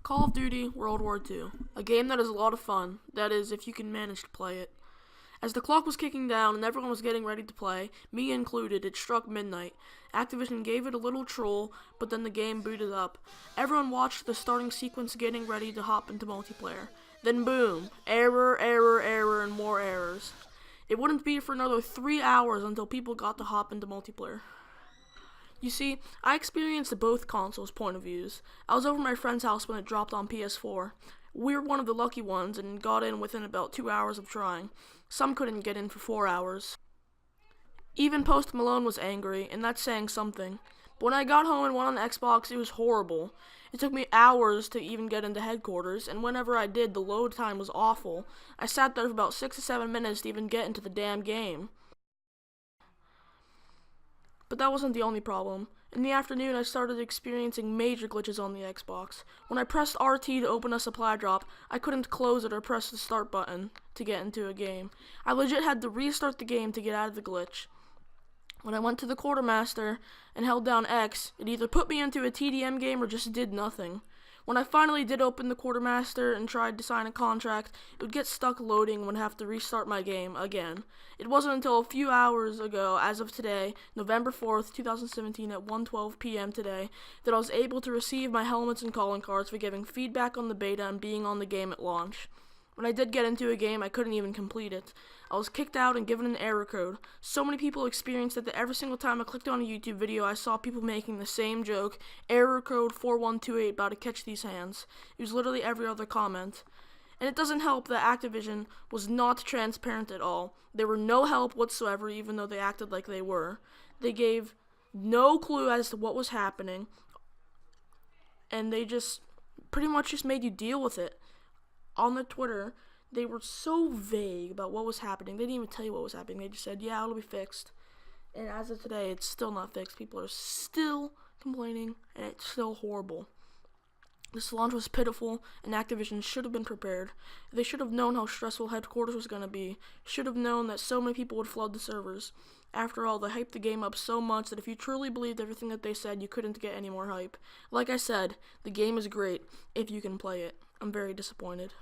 Call of Duty World War II, a game that is a lot of fun, that is, if you can manage to play it. As the clock was kicking down and everyone was getting ready to play, me included, it struck midnight. Activision gave it a little troll, but then the game booted up. Everyone watched the starting sequence getting ready to hop into multiplayer. Then boom, error, error, error, and more errors. It wouldn't be for another 3 hours until people got to hop into multiplayer. You see, I experienced both consoles' point of views. I was over at my friend's house when it dropped on PS4. We were one of the lucky ones and got in within about 2 hours of trying. Some couldn't get in for 4 hours. Even Post Malone was angry, and that's saying something. But when I got home and went on Xbox, it was horrible. It took me hours to even get into headquarters, and whenever I did, the load time was awful. I sat there for about 6 to 7 minutes to even get into the damn game. But that wasn't the only problem. In the afternoon, I started experiencing major glitches on the Xbox. When I pressed RT to open a supply drop, I couldn't close it or press the start button to get into a game. I legit had to restart the game to get out of the glitch. When I went to the quartermaster and held down X, it either put me into a TDM game or just did nothing. When I finally did open the quartermaster and tried to sign a contract, it would get stuck loading and would have to restart my game again. It wasn't until a few hours ago, as of today, November 4th, 2017 at 1:12 p.m. today, that I was able to receive my helmets and calling cards for giving feedback on the beta and being on the game at launch. When I did get into a game, I couldn't even complete it. I was kicked out and given an error code. So many people experienced it that every single time I clicked on a YouTube video, I saw people making the same joke, error code 4128, about to catch these hands. It was literally every other comment. And it doesn't help that Activision was not transparent at all. There were no help whatsoever, even though they acted like they were. They gave no clue as to what was happening, and they just pretty much just made you deal with it. On the Twitter, they were so vague about what was happening. They didn't even tell you what was happening. They just said, yeah, it'll be fixed. And as of today, it's still not fixed. People are still complaining, and it's still horrible. This launch was pitiful, and Activision should have been prepared. They should have known how stressful headquarters was going to be. Should have known that so many people would flood the servers. After all, they hyped the game up so much that if you truly believed everything that they said, you couldn't get any more hype. Like I said, the game is great if you can play it. I'm very disappointed.